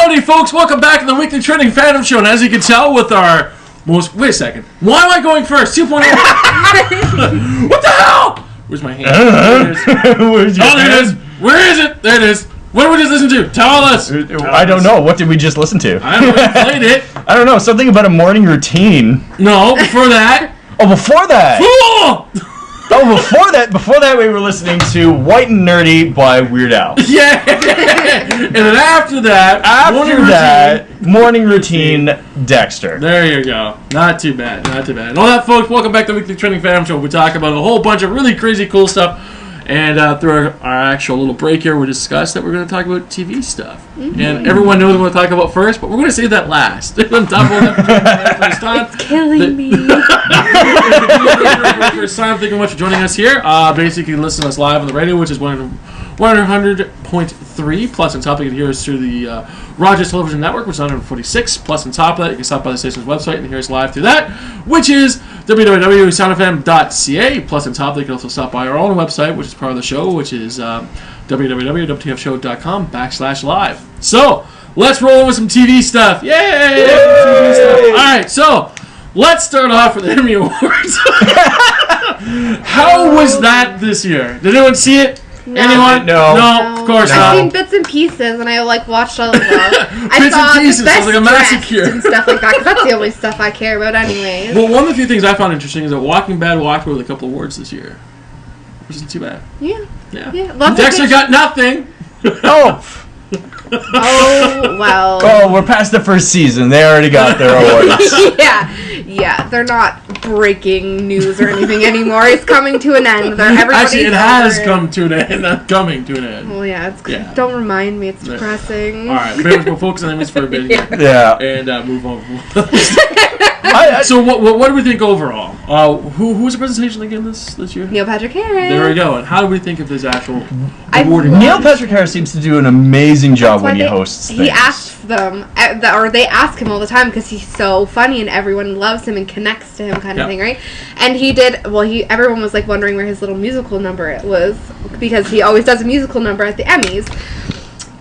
Howdy, folks. Welcome back to the Weekly Trending Fandom Show. And as you can tell with our most... Wait a second. Why am I going first? 2.0. What the hell? Where's my hand? There it is. Where's your hand? There it is. Where is it? There it is. What did we just listen to? Tell us. I don't know. What did we just listen to? I don't know. You played it. I don't know. Something about a morning routine. No, before that. Oh, before that. Cool. Oh, before that, we were listening to White and Nerdy by Weird Al. Yeah. And then after that, morning routine, Dexter. There you go. Not too bad. Not too bad. And all that, folks, welcome back to the Weekly Trending Fandom Show. We talk about a whole bunch of really crazy cool stuff. And through our actual little break here, we discussed that we're going to talk about TV stuff. Mm-hmm. And everyone knows what we're going to talk about first, but we're going to save that last. It's killing me. First time, thank you very much for joining us here. Basically, you listen to us live on the radio, which is 100.3. Plus, on top, you can hear us through the Rogers Television Network, which is 146. Plus, on top of that, you can stop by the station's website and hear us live through that, which is www.soundfm.ca. Plus, on top, they can also stop by our own website, which is part of the show, which is www.wtfshow.com/live. So, let's roll in with some TV stuff. Yay! TV stuff. All right, so let's start off with the Emmy Awards. How was that this year? Did anyone see it? No. Anyone? No, of course not. I've seen bits and pieces, and I watched all of them. I saw and pieces, the best like a massacre and stuff like that. Cause that's the only stuff I care about, anyways. Well, one of the few things I found interesting is that Walking Bad walked away with a couple awards this year, which isn't too bad. Yeah. Yeah. Dexter got nothing. Oh. Oh, well. Oh, we're past the first season. They already got their awards. Yeah. They're not breaking news or anything anymore. It's coming to an end. Actually, it has come to an end. Not coming to an end. Well, yeah. Don't remind me. It's depressing. All right. Maybe we'll focus on this for a bit. Yeah. And move on. So what do we think overall? Who was the presentation again this year? Neil Patrick Harris. There we go. And how do we think of his actual awarding? Neil Patrick Harris seems to do an amazing job when he hosts things. He asks them, or they ask him all the time because he's so funny and everyone loves him and connects to him, kind of thing, right? And he did. Well, everyone was like wondering where his little musical number was because he always does a musical number at the Emmys.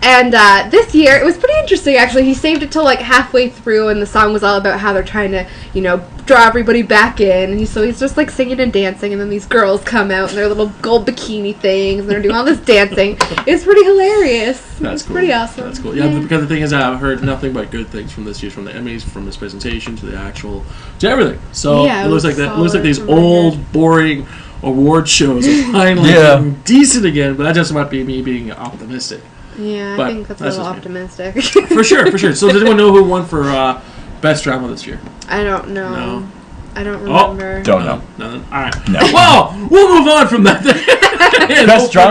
And this year, it was pretty interesting, actually. He saved it till, like, halfway through, and the song was all about how they're trying to, draw everybody back in. And so he's just, like, singing and dancing, and then these girls come out in their little gold bikini things, and they're doing all this dancing. It's pretty hilarious. That's cool. Pretty awesome. That's cool. Yeah, because the thing is, I've heard nothing but good things from this year, from the Emmys, from his presentation, to everything. So it looks like that. It looks like these old, boring award shows are finally getting decent again, but that just might be me being optimistic. Yeah, I think that's a little optimistic. For sure. So does anyone know who won for Best Drama this year? I don't know. No. I don't remember. Don't know. Nothing? All right. No. Well, we'll move on from that.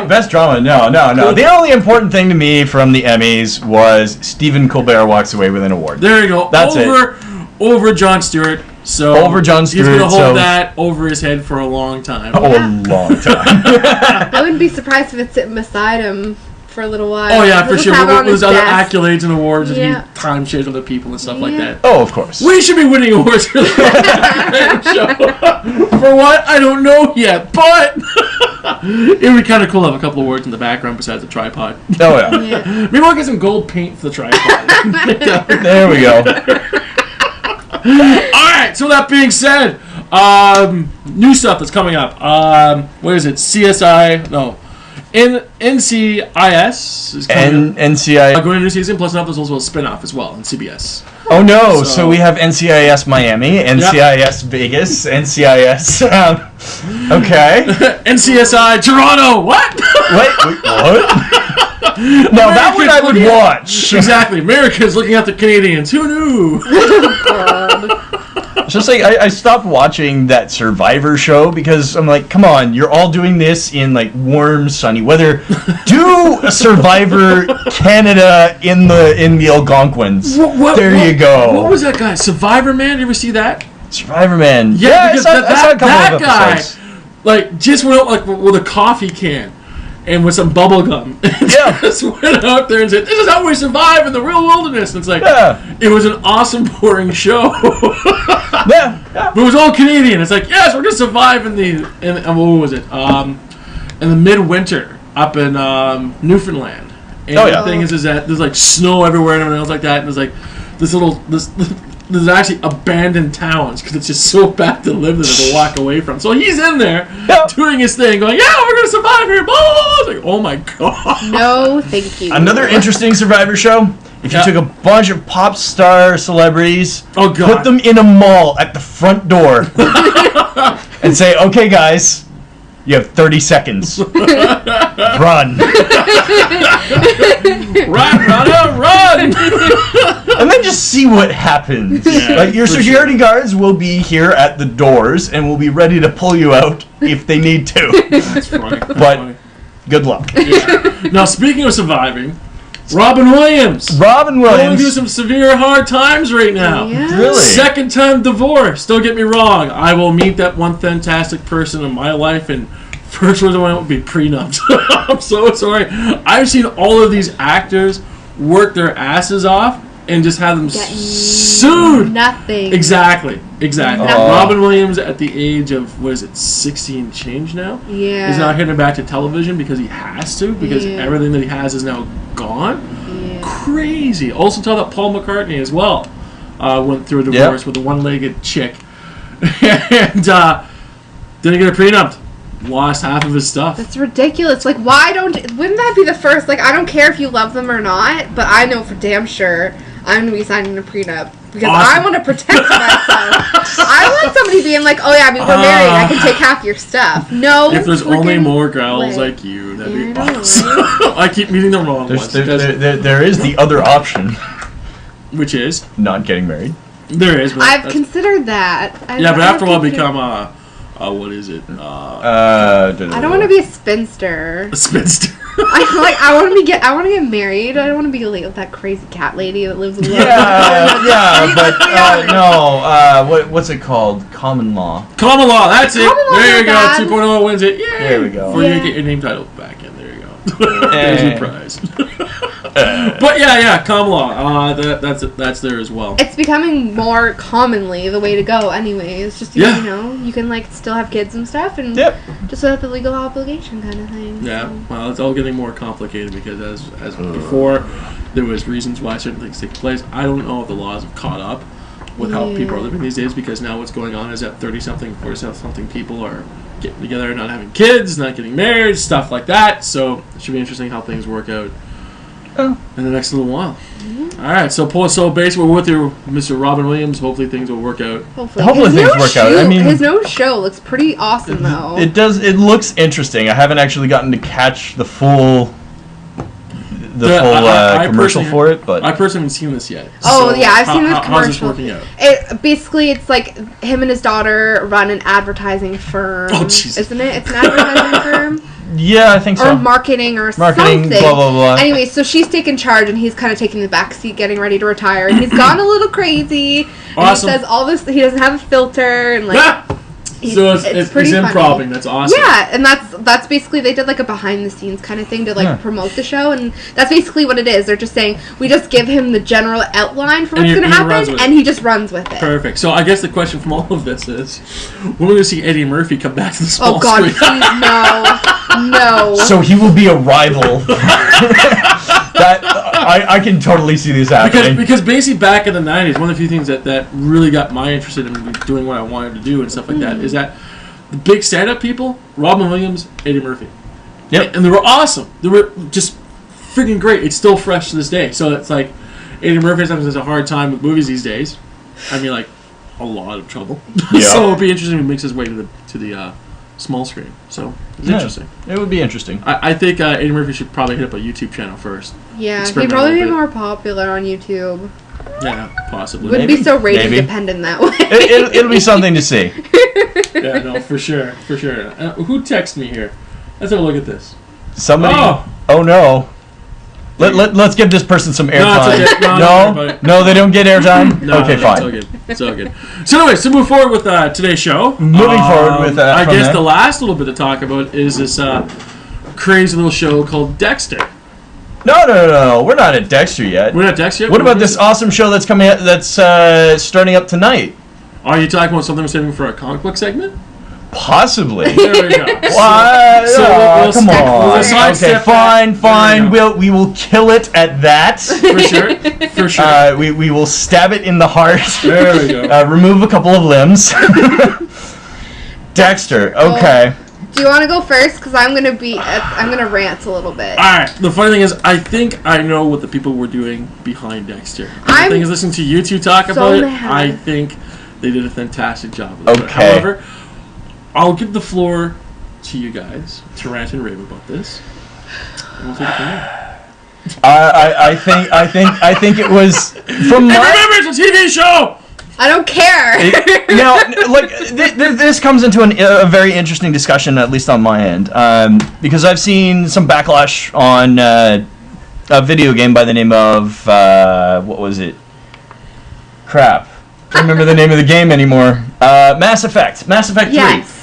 Best drama? No. The only important thing to me from the Emmys was Stephen Colbert walks away with an award. There you go. That's over Jon Stewart. So over Jon Stewart. He's going to hold that over his head for a long time. A long time. I wouldn't be surprised if it's sitting beside him for a little while. Oh yeah, for sure. With his other accolades and awards, and he time shares other people and stuff like that. Oh, of course. We should be winning awards for the show. For what? I don't know yet, but it would be kind of cool to have a couple of awards in the background besides the tripod. Oh yeah. Maybe we'll get some gold paint for the tripod. There we go. All right. So that being said, new stuff that's coming up. What is it? CSI? No. NCIS is coming up. NCIS. Going to new season, plus there's also a spin-off as well on CBS. Oh no, so we have NCIS Miami, NCIS Vegas, NCIS, okay. NCSI Toronto, what? Wait, what? No, that one I would watch. Exactly, America's looking at the Canadians, who knew? It's just like, I stopped watching that Survivor show because I'm like, come on, you're all doing this in like warm, sunny weather. Do a Survivor Canada in the Algonquins. There you go. What was that guy? Survivor Man? You ever see that? Survivor Man. Yeah, because I saw a couple of guy, episodes. like, just went out like with a coffee can and with some bubble gum. Yeah. Just went out there and said, "This is how we survive in the real wilderness." And it's like, it was an awesome, boring show. Yeah. But it was all Canadian. It's like, yes, we're gonna survive in what was it? In the midwinter up in Newfoundland. And the thing is that there's like snow everywhere and everything else like that, and there's like there's actually abandoned towns because it's just so bad to live there to walk away from. So he's in there doing his thing, going, "Yeah, we're gonna survive here." Blah, blah, blah. It's like, oh my god. No, thank you. Another interesting Survivor show. If you took a bunch of pop star celebrities, put them in a mall at the front door, and say, "Okay, guys, you have 30 seconds. Run." Run! And then just see what happens. Like your security guards will be here at the doors and will be ready to pull you out if they need to. That's funny. But good luck. Yeah. Now, speaking of surviving, Robin Williams. Going through some severe hard times right now. Yeah. Really? Second time divorce. Don't get me wrong. I will meet that one fantastic person in my life, and first words I want would be prenups. I'm so sorry. I've seen all of these actors work their asses off and just have them sued. Nothing. Exactly. Robin Williams at the age of, 16 change now? Yeah. He's now heading back to television because he has to, because everything that he has is now gone. Yeah. Crazy. Also tell that Paul McCartney as well went through a divorce with a one-legged chick. And didn't get a prenup. Lost half of his stuff. That's ridiculous. Like, wouldn't that be the first? Like, I don't care if you love them or not, but I know for damn sure I'm going to be signing a prenup because I want to protect myself. I want somebody being like, "Oh yeah, I mean, we're married. I can take half your stuff." No. If there's only more girls like you, that'd be awesome. I keep meeting the wrong ones. There is the other option. Which is? Not getting married. There is. But I've considered that. But after a while become what is it? I don't want to be a spinster. A spinster. I want to get married. I don't want to be like that crazy cat lady that lives alone. But what's it called? Common law. Common law. That's it. There you go. 2.0 wins it. Yay. There we go. Before you get your name title back in, there you go. There's your prize. But common law. That's there as well. It's becoming more commonly the way to go. Anyway, it's just you know, you can like still have kids and stuff, and just without the legal obligation kind of thing. Yeah, so. Well, it's all getting more complicated because as before, there was reasons why certain things take place. I don't know if the laws have caught up with how people are living these days, because now what's going on is that 30-something, 40-something people are getting together, not having kids, not getting married, stuff like that. So it should be interesting how things work out in the next little while. All right, so basically we're with you, Mr. Robin Williams. Hopefully things will work out. Hopefully things work out. I mean, his new show looks pretty awesome, though. It does. It looks interesting. I haven't actually gotten to catch the full commercial for it, but I personally haven't seen this yet. Oh, so I've seen this commercial. How's this working out? It's like him and his daughter run an advertising firm. Oh, Jesus. Isn't it? It's an advertising firm. Yeah, I think so. Or marketing something. Blah, blah, blah. Anyway, so she's taking charge, and he's kind of taking the back seat, getting ready to retire. And he's gone a little crazy. Awesome. And he says all this. He doesn't have a filter, and like. So it's pretty improving. That's awesome. Yeah, and that's basically, they did like a behind the scenes kind of thing to like promote the show, and that's basically what it is. They're just saying we just give him the general outline for what's going to happen, and he just runs with it. Perfect. So I guess the question from all of this is, when are we going to see Eddie Murphy come back to the small screen? Oh God, please no. So he will be a rival. I can totally see this happening. Because basically back in the 90s, one of the few things that really got my interest in doing what I wanted to do and stuff like that is that the big stand-up people, Robin Williams, Eddie Murphy. Yep. And they were awesome. They were just freaking great. It's still fresh to this day. So it's like Eddie Murphy sometimes has a hard time with movies these days. I mean, like, a lot of trouble. Yeah. So it'll be interesting when he makes his way to the small screen. So it's interesting. It would be interesting. I think Eddie Murphy should probably hit up a YouTube channel first. Yeah, he'd probably be more popular on YouTube. Yeah, possibly. Wouldn't be so rating dependent that way. It'll be something to see. Yeah, no, for sure. Who texted me here? Let's have a look at this. Somebody. Oh no. Let's give this person some airtime. No, they don't get airtime. No, okay, fine. It's all good. So anyways, to move forward with today's show. Moving forward with that. I guess the last little bit to talk about is this crazy little show called Dexter. No. We're not at Dexter yet. We're not at Dexter yet? What about this awesome show that's coming out, that's starting up tonight? Are you talking about something we're saving for our comic book segment? Possibly. There we go. Come on. Okay, fine. We will kill it at that. For sure. We will stab it in the heart. There we go. Remove a couple of limbs. Dexter. Okay. Do you want to go first? Because I'm gonna rant a little bit. All right. The funny thing is, I think I know what the people were doing behind Dexter. The thing is, listening to you two talk about it, I think they did a fantastic job of it. Okay. However, I'll give the floor to you guys to rant and rave about this, and we'll take it from there. I think it was from my. Remember, it's a TV show. I don't care. Now, this comes into a very interesting discussion, at least on my end, because I've seen some backlash on a video game by the name of what was it? Crap. I don't remember the name of the game anymore. Mass Effect 3.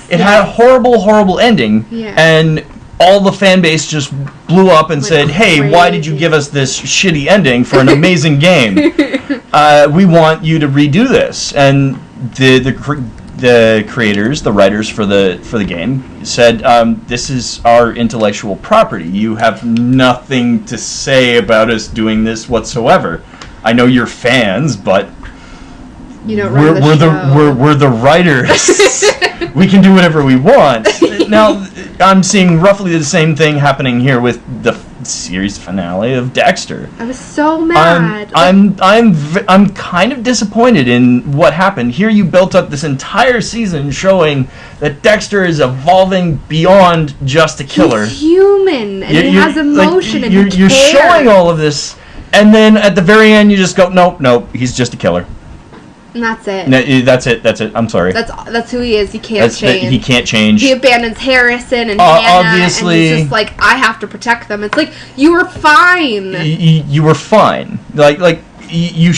It had a horrible ending, and all the fan base just blew up and said, "Hey, why did you give us this shitty ending for an amazing game? We want you to redo this." And the creators, the writers for the game, said, "This is our intellectual property. You have nothing to say about us doing this whatsoever. I know you're fans, but." You don't run the show. We're the writers. We can do whatever we want. Now, I'm seeing roughly the same thing happening here with the series finale of Dexter. I was so mad. I'm kind of disappointed in what happened. Here you built up this entire season showing that Dexter is evolving beyond just a killer. He's human, and he has emotion, and he cares. You're showing all of this, and then at the very end you just go, nope, he's just a killer. And that's it. No, that's it. I'm sorry. That's who he is. He can't change. He can't change. He abandons Harrison and Hannah, obviously, and he's just like, I have to protect them. It's like, you were fine. You were fine. You've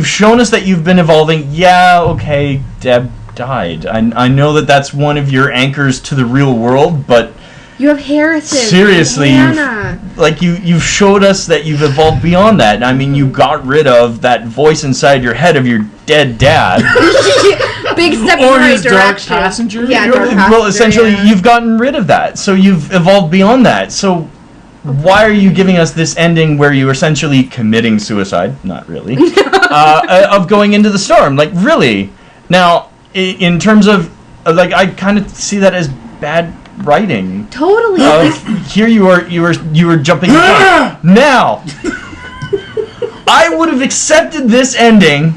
shown us that you've been evolving. Yeah, okay, Deb died. I know that's one of your anchors to the real world, but you have Harrison. Seriously, Hannah. you've showed us that you've evolved beyond that. I mean, you got rid of that voice inside your head of your dead dad. Big step in the right direction. Dark passenger. Yeah, dark passenger. Well, essentially, you've gotten rid of that, so you've evolved beyond that. So, why are you giving us this ending where you're essentially committing suicide? Not really. Of going into the storm, really. Now, in terms of I kind of see that as bad writing. Totally. Here you were jumping the gun. Now, I would have accepted this ending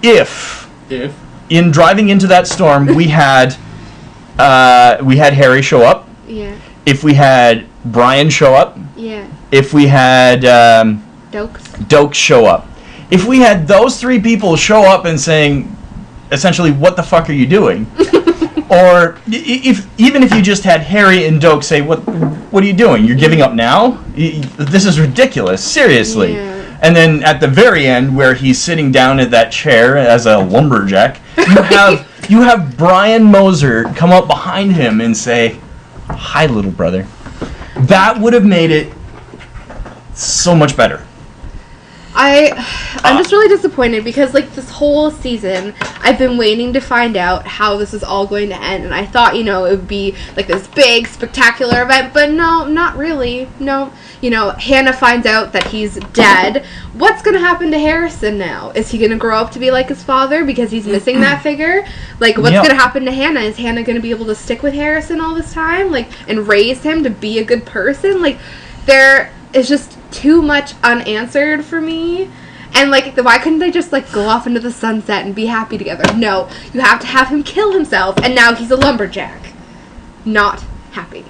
if in driving into that storm we had Harry show up. Yeah. If we had Brian show up. Yeah. If we had Dokes show up. If we had those three people show up and saying essentially, what the fuck are you doing? Or even if you just had Harry and Doak say, what are you doing? You're giving up now? This is ridiculous. Seriously. Yeah. And then at the very end, where he's sitting down at that chair as a lumberjack, you have Brian Moser come up behind him and say, "Hi, little brother." That would have made it so much better. I'm just really disappointed because this whole season I've been waiting to find out how this is all going to end, and I thought it would be this big spectacular event, but no, not really. No, Hannah finds out that he's dead. What's going to happen to Harrison now? Is he going to grow up to be like his father because he's missing that figure? What's going to happen to Hannah? Is Hannah going to be able to stick with Harrison all this time and raise him to be a good person? There is just too much unanswered for me. And why couldn't they just go off into the sunset and be happy together? No, you have to have him kill himself, and now he's a lumberjack. Not happy.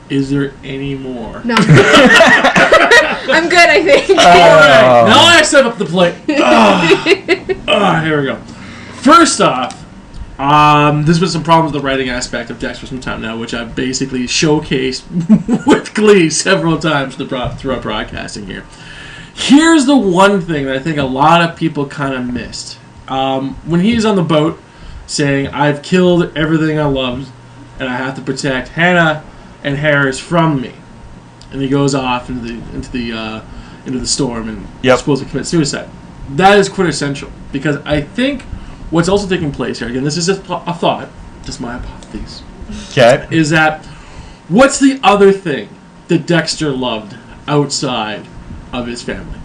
Is there any more? No. I'm good, I think. Alright, now I step up the plate. Here we go. First off, there's been some problems with the writing aspect of Dexter some time now, which I've basically showcased with glee several times throughout broadcasting here. Here's the one thing that I think a lot of people kind of missed. When he's on the boat saying, "I've killed everything I loved, and I have to protect Hannah and Harris from me," and he goes off into the storm and supposed to commit suicide. That is quintessential, because I think what's also taking place here, again, this is just a thought, just my hypothesis, Okay. is that what's the other thing that Dexter loved outside of his family?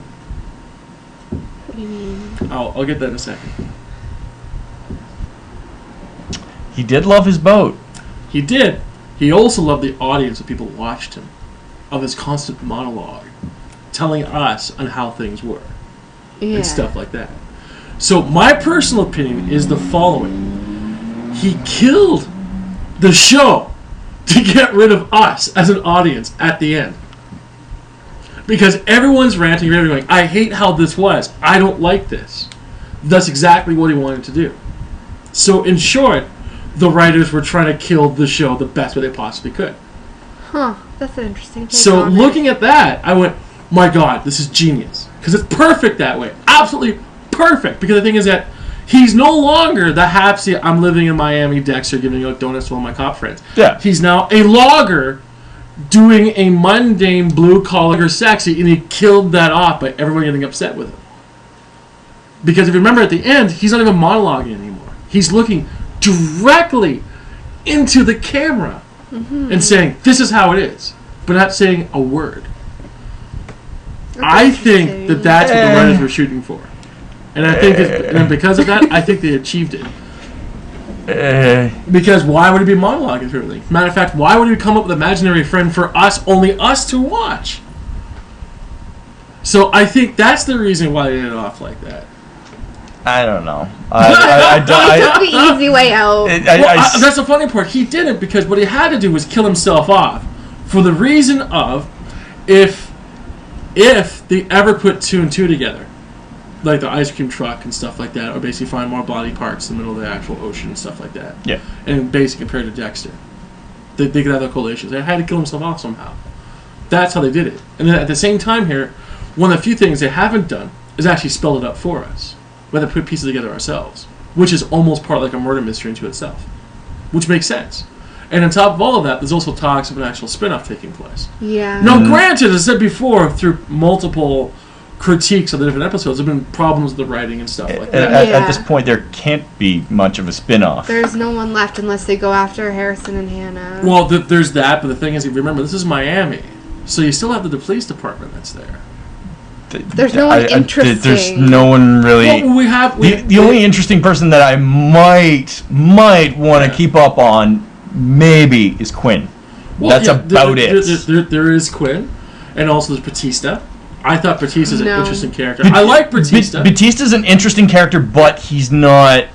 What do you mean? I'll get that in a second. He did love his boat. He did. He also loved the audience of people who watched him, of his constant monologue, telling us on how things were, and stuff like that. So my personal opinion is the following. He killed the show to get rid of us as an audience at the end. Because everyone's ranting, everyone's going, I hate how this was. I don't like this. That's exactly what he wanted to do. So in short, the writers were trying to kill the show the best way they possibly could. Huh, that's an interesting take So on looking at that, I went, my God, this is genius. Because it's perfect that way. Absolutely perfect. Because the thing is that he's no longer the hapsy, I'm living in Miami, Dexter, giving out donuts to all my cop friends. Yeah. He's now a logger doing a mundane blue-collar sexy, and he killed that off by everyone getting upset with him. Because if you remember at the end, he's not even monologuing anymore. He's looking directly into the camera and saying, this is how it is, but not saying a word. I think that that's what the writers were shooting for. And I think and because of that, I think they achieved it. Because why would he be monologuing through everything? Matter of fact, why would he come up with an imaginary friend for us, only us to watch? So I think that's the reason why they did it off like that. I don't know. He took the easy way out. That's the funny part. He didn't, because what he had to do was kill himself off for the reason of if they ever put 2 and 2 together, like the ice cream truck and stuff like that, or basically find more body parts in the middle of the actual ocean and stuff like that. Yeah. And basically compared to Dexter, they could have their correlations. They had to kill himself off somehow. That's how they did it. And then at the same time here, one of the few things they haven't done is actually spelled it up for us. We have to put pieces together ourselves, which is almost part like a murder mystery into itself, which makes sense. And on top of all of that, there's also talks of an actual spin-off taking place. Yeah. Now, granted, as I said before, through multiple critiques of the different episodes, there have been problems with the writing and stuff like that. At this point, there can't be much of a spin-off. There's no one left unless they go after Harrison and Hannah. Well, there's that, but the thing is, if you remember, this is Miami, so you still have the police department that's there. There's no one interesting. There's no one really. Well, we have the only interesting person that I might want to keep up on maybe is Quinn. Well, that's about it. There is Quinn, and also there's Batista. I thought Batista's an interesting character. I like Batista. Batista's an interesting character, but he's not.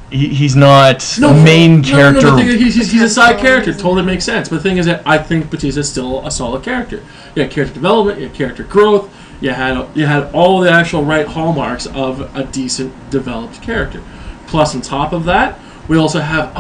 He's not the main character. No, he's a side character. Totally makes sense. But the thing is that I think Batista's still a solid character. You had character development, you had character growth. You had all the actual right hallmarks of a decent developed character. Plus, on top of that, we also have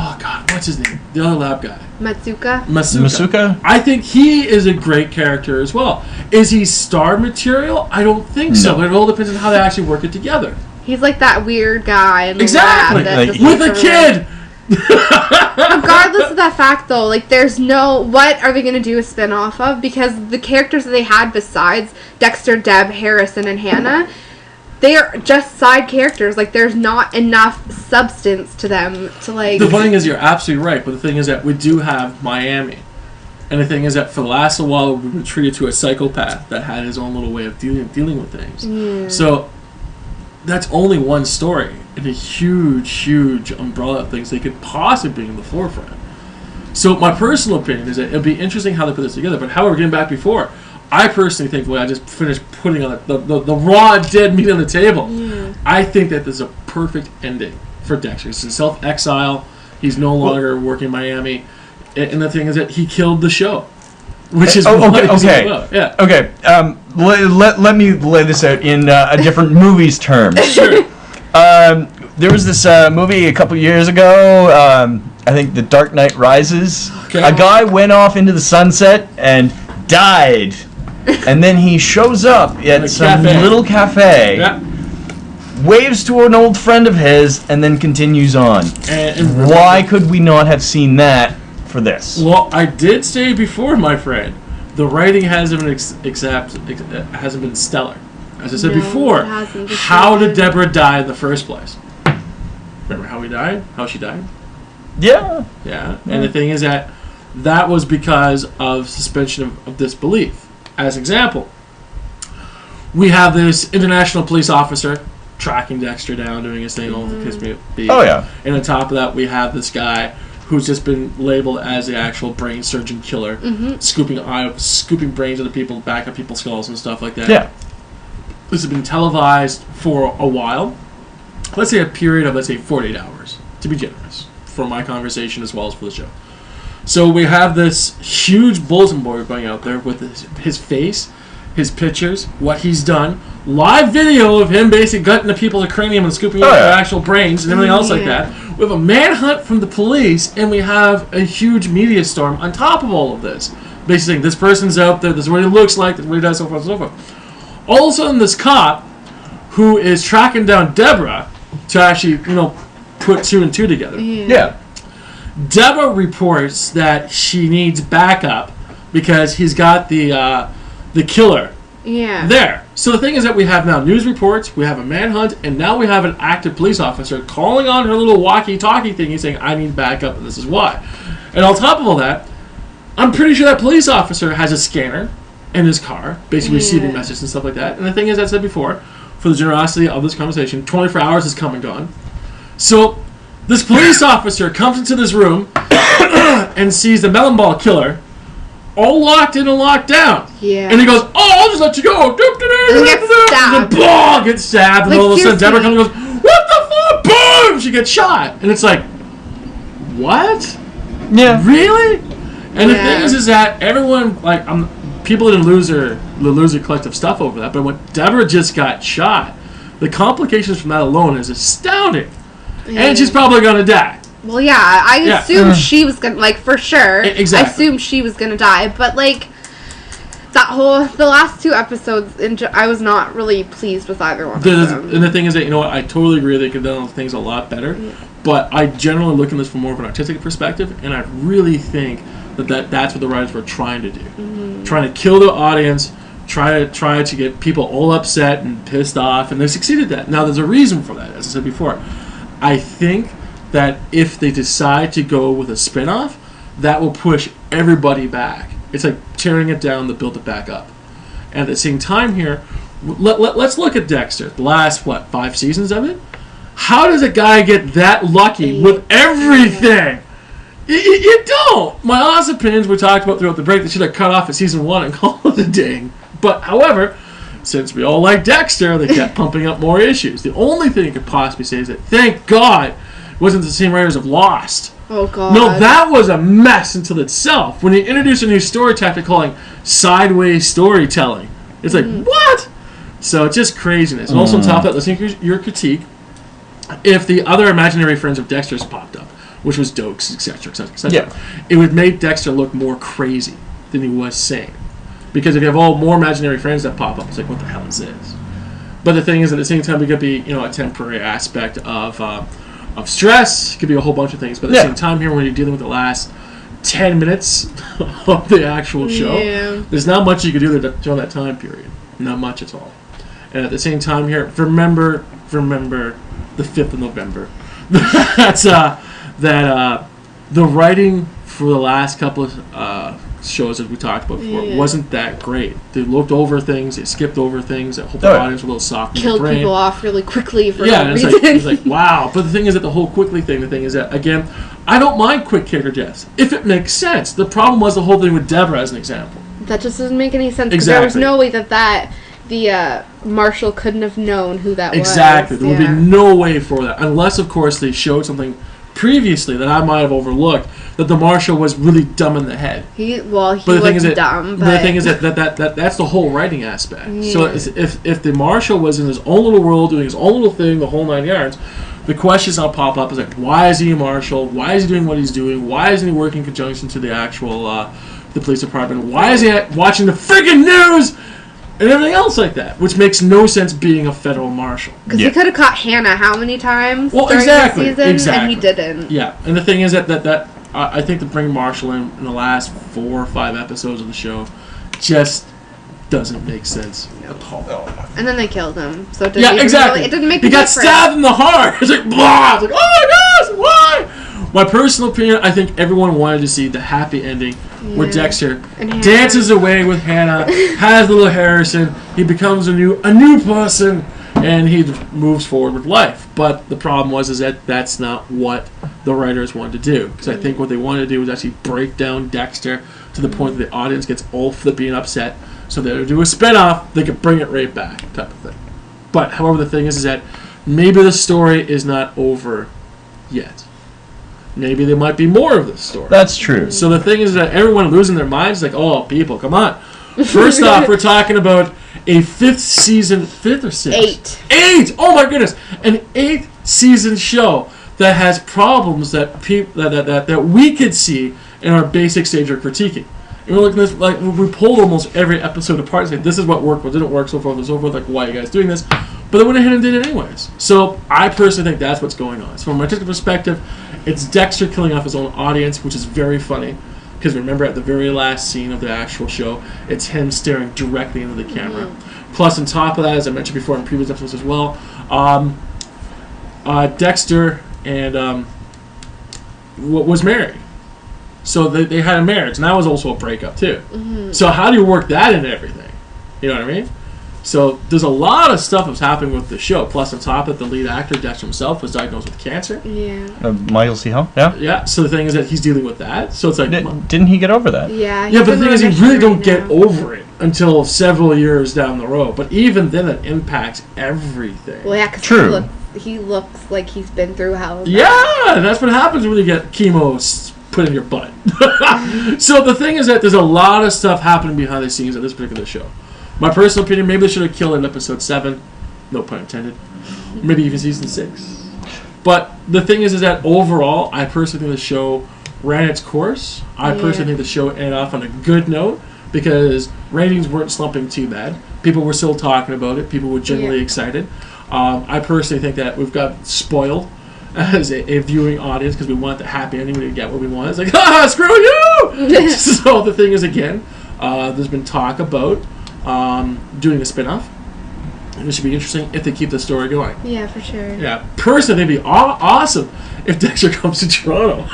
what's his name? The other lab guy. Masuka. I think he is a great character as well. Is he star material? I don't think so. It all depends on how they actually work it together. He's like that weird guy in the exactly lab with a kid. Regardless of that fact, though, like, there's no... What are they going to do a spin-off of? Because the characters that they had besides Dexter, Deb, Harrison, and Hannah, they are just side characters. Like, there's not enough substance to them to, like... The funny thing is, you're absolutely right, but the thing is that we do have Miami. And the thing is that for the last while, we've been treated to a psychopath that had his own little way of dealing with things. Yeah. So, that's only one story in a huge umbrella of things they could possibly bring in the forefront. So my personal opinion is that it'll be interesting how they put this together. But however, getting back before, I personally think the way I just finished putting on the raw dead meat on the table, I think that this is a perfect ending for Dexter. He's in self-exile. He's no longer working in Miami. And the thing is that he killed the show. Which is okay. Yeah. Okay. Let me lay this out in a different movie's terms. Sure. There was this movie a couple years ago. I think The Dark Knight Rises. Okay. A guy went off into the sunset and died, and then he shows up at some little cafe. Yeah. Waves to an old friend of his, and then continues on. And why could we not have seen that for this? Well, I did say before, my friend, the writing hasn't been hasn't been stellar. As I said before, how did Deborah die in the first place? Remember how he died? How she died? Yeah. Yeah. And the thing is that was because of suspension of disbelief. As an example, we have this international police officer tracking Dexter down, doing his thing, all the kiss me. Oh, yeah. And on top of that, we have this guy who's just been labeled as the actual brain surgeon killer, scooping brains of the people, back of people's skulls and stuff like that. Yeah. This has been televised for a while. Let's say a period of, 48 hours, to be generous, for my conversation as well as for the show. So we have this huge bulletin board going out there with his face, his pictures, what he's done, live video of him basically gutting the people's cranium and scooping out their actual brains and everything else like that. We have a manhunt from the police, and we have a huge media storm on top of all of this. Basically saying, this person's out there, this is what he looks like, this is what he does, so forth and so forth. All of a sudden, this cop, who is tracking down Deborah to actually, put 2 and 2 together. Yeah. Deborah reports that she needs backup because he's got the killer there. So the thing is that we have now news reports, we have a manhunt, and now we have an active police officer calling on her little walkie-talkie thing. He's saying, I need backup, and this is why. And on top of all that, I'm pretty sure that police officer has a scanner in his car, basically receiving messages and stuff like that. And the thing is, as I said before, for the generosity of this conversation, 24 hours has come and gone. So this police officer comes into this room and sees the melon ball killer all locked in and locked down. Yeah. And he goes, I'll just let you go. And gets stabbed. The ball gets stabbed. And all of a sudden, Deborah comes and goes, what the fuck? Boom! She gets shot. And it's like, what? Yeah. Really? And the thing is that everyone, people didn't lose their collective stuff over that. But when Deborah just got shot, the complications from that alone is astounding. And she's probably going to die. Well, yeah, I assumed she was going to, for sure. Exactly. I assumed she was going to die. But, the last 2 episodes, I was not really pleased with either one of them. And the thing is that, I totally agree they could have done things a lot better. Yeah. But I generally look at this from more of an artistic perspective, and I really think that's what the writers were trying to do. Mm-hmm. Trying to kill the audience, try to get people all upset and pissed off, and they succeeded at that. Now, there's a reason for that, as I said before. I think that if they decide to go with a spin-off, that will push everybody back. It's like tearing it down to build it back up. And at the same time here, let's look at Dexter. The last, 5 seasons of it? How does a guy get that lucky with everything? You don't. My honest opinions we talked about throughout the break, they should have cut off at season 1 and called it a ding. But, however, since we all like Dexter, they kept pumping up more issues. The only thing you could possibly say is that, thank God, it wasn't the same writers of Lost. Oh, God. No, that was a mess until itself. When you introduce a new story tactic calling sideways storytelling, it's like, what? So it's just craziness. And also on top of that, listening to your critique, if the other imaginary friends of Dexter's popped up, which was Dokes, etc., etc., etc., it would make Dexter look more crazy than he was sane. Because if you have all more imaginary friends that pop up, it's like, what the hell is this? But the thing is, at the same time, it could be, a temporary aspect of stress. It could be a whole bunch of things. But at the same time here, when you're dealing with the last 10 minutes of the actual show, there's not much you can do during that time period. Not much at all. And at the same time here, remember the 5th of November. That's the writing for the last couple of shows that we talked about before wasn't that great. They looked over things, they skipped over things. I hope the audience were a little soft. Killed people off really quickly for no reason. It's like wow. But the thing is that the whole quickly thing. The thing is that again, I don't mind quick character deaths if it makes sense. The problem was the whole thing with Deborah as an example. That just doesn't make any sense. Exactly. There was no way that the Marshal couldn't have known who that was. Exactly. There would be no way for that unless, of course, they showed something previously that I might have overlooked, that the Marshal was really dumb in the head. He was dumb. But the thing is that's the whole writing aspect. Yeah. So if the Marshal was in his own little world doing his own little thing, the whole 9 yards, the questions now pop up is like, why is he a Marshal? Why is he doing what he's doing? Why isn't he working in conjunction to the actual the police department? Why is he watching the friggin' news? And everything else like that, which makes no sense being a federal marshal. Because he could have caught Hannah how many times during the season, and he didn't. Yeah, and the thing is that I think to bring Marshall in the last 4 or 5 episodes of the show just doesn't make sense at all. And then they killed him. So it didn't exactly. It didn't make. He got stabbed in the heart. It's like blah. It's like, oh my gosh, why? My personal opinion, I think everyone wanted to see the happy ending where Dexter dances away with Hannah, has little Harrison. He becomes a new person, and he moves forward with life. But the problem was that that's not what the writers wanted to do. Because I think what they wanted to do was actually break down Dexter to the point that the audience gets all flippy and upset. So they would do a spin-off, they could bring it right back, type of thing. But, however, the thing is that maybe the story is not over yet. Maybe there might be more of this story. That's true. So the thing is that everyone losing their minds, like, oh, people, come on. First off, we're talking about a 5th season, 5th or 6th? 8! Oh my goodness! An 8th season show that has problems that that we could see in our basic stage of critiquing. And we're looking at this, like, we pulled almost every episode apart and said, this is what worked, what didn't work, so forth and so forth, like, why are you guys doing this? But they went ahead and did it anyways. So I personally think that's what's going on. So from an artistic perspective, it's Dexter killing off his own audience, which is very funny. Because remember, at the very last scene of the actual show, it's him staring directly into the camera. Mm-hmm. Plus, on top of that, as I mentioned before in previous episodes as well, Dexter and was married. So they had a marriage, and that was also a breakup, too. Mm-hmm. So how do you work that into everything? You know what I mean? So there's a lot of stuff that's happening with the show. Plus, on top of it, the lead actor, Dexter himself, was diagnosed with cancer. Yeah. Michael C. Hall? Yeah. Yeah, so the thing is that he's dealing with that. So it's like... Didn't he get over that? Yeah. Yeah, but the thing is, you really don't get over it until several years down the road. But even then, it impacts everything. Well, yeah, because he looks like he's been through hell. Yeah, that's what happens when you get chemo put in your butt. So the thing is that there's a lot of stuff happening behind the scenes of this particular show. My personal opinion, maybe they should have killed it in episode 7. No pun intended. Maybe even season 6. But the thing is that overall, I personally think the show ran its course. I personally think the show ended off on a good note because ratings weren't slumping too bad. People were still talking about it. People were genuinely excited. I personally think that we've got spoiled as a viewing audience because we want the happy ending. We didn't get what we wanted. It's like, screw you! So the thing is, again, there's been talk about doing a spin-off. And it should be interesting if they keep the story going. Yeah, for sure. Yeah, personally, it'd be awesome if Dexter comes to Toronto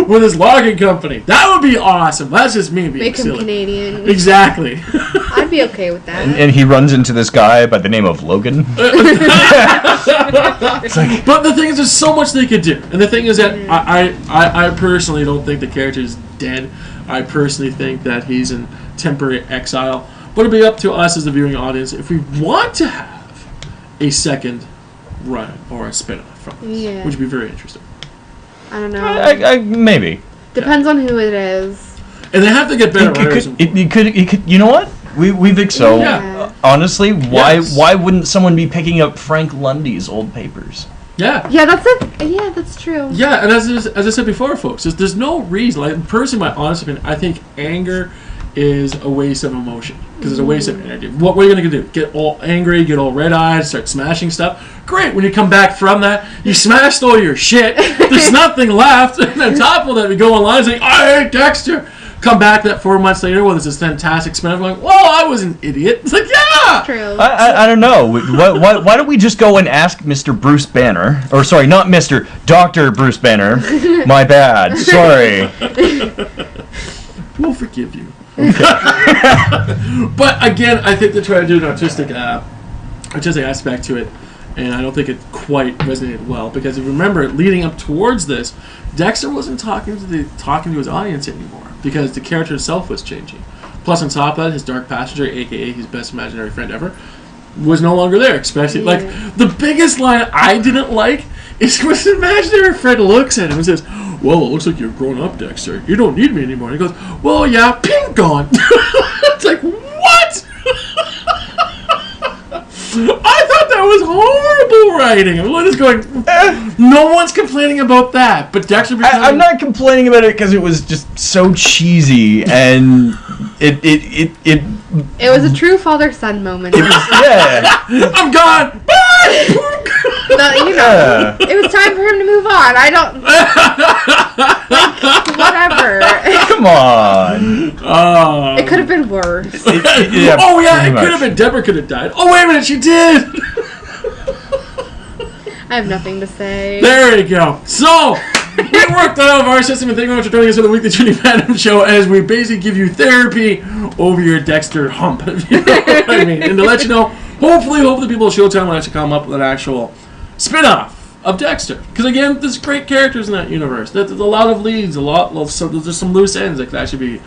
with his logging company. That would be awesome. That's just me being silly. Make him Canadian. Exactly. I'd be okay with that. And he runs into this guy by the name of Logan. It's like, but the thing is, there's so much they could do. And the thing is that I personally don't think the character is dead. I personally think that he's in temporary exile. But it'll be up to us as the viewing audience if we want to have a second run or a spin-off from this, which would be very interesting. I don't know. Maybe. Depends on who it is. And they have to get better writers. You could. You know what? We think so. Yeah. Honestly, why wouldn't someone be picking up Frank Lundy's old papers? Yeah. Yeah, that's true. Yeah, and as I said before, folks, there's no reason. Like, personally, my honest opinion, I think anger is a waste of emotion because it's a waste of energy. What are you going to do? Get all angry, get all red-eyed, start smashing stuff? Great. When you come back from that, you smashed all your shit. There's nothing left. And on top of that, we go online and say, I hate Dexter. Come back that 4 months later, there's this fantastic spin-off going, well, I was an idiot. It's like, yeah! True. I don't know. Why don't we just go and ask Mr. Bruce Banner, or sorry, not Mr. Dr. Bruce Banner. My bad. Sorry. We'll forgive you. But again, I think they try to do an artistic aspect to it, and I don't think it quite resonated well because if you remember, leading up towards this, Dexter wasn't talking to his audience anymore because the character itself was changing. Plus, on top of that, his dark passenger, aka his best imaginary friend ever, was no longer there. Especially like the biggest line I didn't like is when his imaginary friend looks at him and says, well, it looks like you're grown up, Dexter. You don't need me anymore. And he goes, well, yeah, ping gone. It's like, what? I thought that was horrible writing. I'm just going, no one's complaining about that. But Dexter I'm not complaining about it because it was just so cheesy and it was a true father-son moment. It was, I'm gone. Bye. It was time for him to move on. I don't... whatever. Come on. It could have been worse. It could have been. Deborah could have died. Oh, wait a minute, she did! I have nothing to say. There you go. So, we worked out of our system, and thank you very much for joining us for the Weekly Training Fandom Show as we basically give you therapy over your Dexter hump. You know what I mean? And to let you know, hopefully people at Showtime will actually come up with an actual spin-off of Dexter. Because again, there's great characters in that universe. There's a lot of leads, there's some loose ends that could actually be,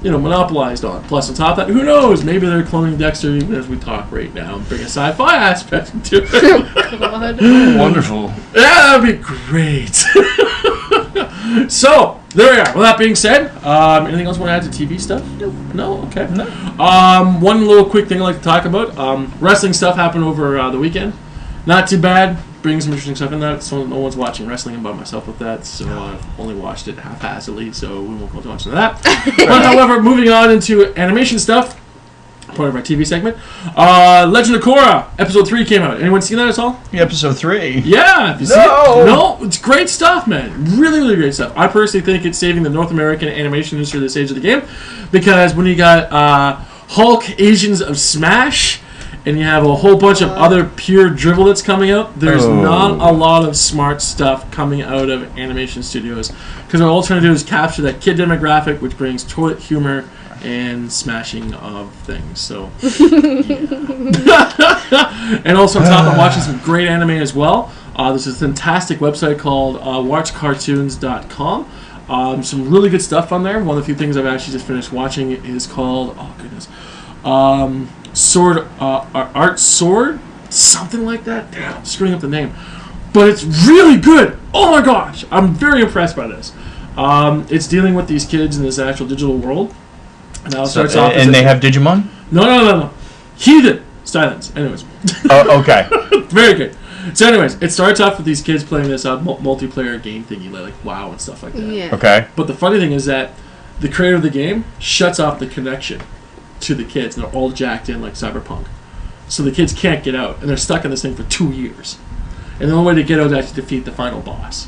monopolized on. Plus, on top of that, who knows? Maybe they're cloning Dexter even as we talk right now and bring a sci-fi aspect into it. Oh, God. Wonderful. Yeah, that'd be great. So, there we are. With that being said, anything else you want to add to TV stuff? Nope. No? Okay. No. One little quick thing I'd like to talk about. Wrestling stuff happened over the weekend. Not too bad. Bring some interesting stuff in that. So no one's watching wrestling by myself with that, so I've only watched it half-assedly, so we won't go too much into that. But however, moving on into animation stuff, part of our TV segment, Legend of Korra, episode 3 came out. Anyone seen that at all? Episode 3. Yeah, have you seen it? No, it's great stuff, man. Really, really great stuff. I personally think it's saving the North American animation industry at this stage of the game, because when you got Hulk Asians of Smash, and you have a whole bunch of other pure drivel that's coming out, there's not a lot of smart stuff coming out of animation studios. Because what all trying to do is capture that kid demographic, which brings toilet humor and smashing of things. So, and also on top, I'm watching some great anime as well. There's this fantastic website called watchcartoons.com. Some really good stuff on there. One of the few things I've actually just finished watching is called, Art Sword, something like that. Damn, I'm screwing up the name, but it's really good. Oh my gosh, I'm very impressed by this. It's dealing with these kids in this actual digital world. And now it starts off. And they have Digimon? No. Heathen silence. Anyways. Oh, okay. Very good. So, anyways, it starts off with these kids playing this multiplayer game thingy, like WoW and stuff like that. Yeah. Okay. But the funny thing is that the creator of the game shuts off the connection to the kids, and they're all jacked in like Cyberpunk. So the kids can't get out, and they're stuck in this thing for 2 years. And the only way to get out is actually defeat the final boss.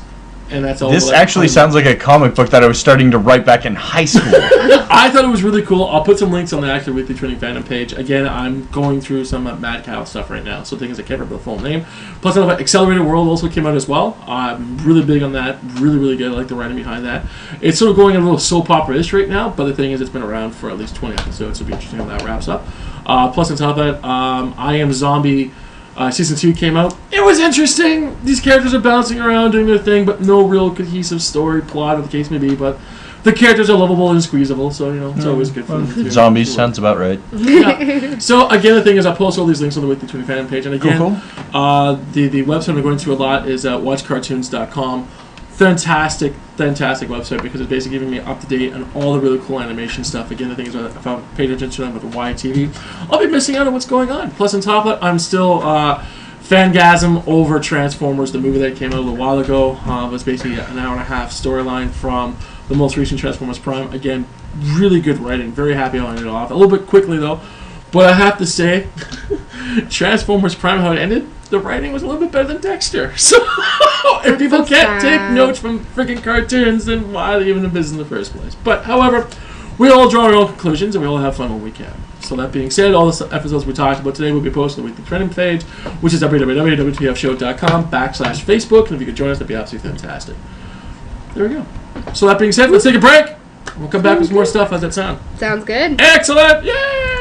And that's all. This actually sounds like a comic book that I was starting to write back in high school. I thought it was really cool. I'll put some links on the actual Weekly Training Fandom page. Again, I'm going through some Mad Cow stuff right now, so things I can't remember the full name. Plus, I know Accelerated World also came out as well. I'm really big on that. Really, really good. I like the writing behind that. It's sort of going a little soap opera-ish right now, but the thing is, it's been around for at least 20 episodes, so it'll be interesting how that wraps up. Plus, on top of that, I Am Zombie Season 2 came out. It was interesting. These characters are bouncing around doing their thing, but no real cohesive story, plot, or the case may be. But the characters are lovable and squeezable, so it's always good for them to Zombies sounds about right. Yeah. So again, the thing is, I post all these links on the Weekly Training Fan page, and again, cool. The website I'm going to a lot is watchcartoons.com. Fantastic website, because it's basically giving me up to date on all the really cool animation stuff. Again, the thing is, if I paid attention to them with the YTV, I'll be missing out on what's going on. Plus, on top of it, I'm still fangasm over Transformers, the movie that came out a little while ago. It was basically an hour and a half storyline from the most recent Transformers Prime. Again, really good writing. Very happy how I ended it off. A little bit quickly though, but I have to say, Transformers Prime, how it ended, the writing was a little bit better than Dexter. So, if people can't take notes from freaking cartoons, then why are they even in business in the first place? But, however, we all draw our own conclusions, and we all have fun when we can. So, that being said, all the episodes we talked about today will be posted on the Weekly Trending page, which is www.wtfshow.com/Facebook, and if you could join us, that'd be absolutely fantastic. There we go. So, that being said, let's take a break. We'll come back with some more stuff. How's that sound? Sounds good. Excellent! Yay!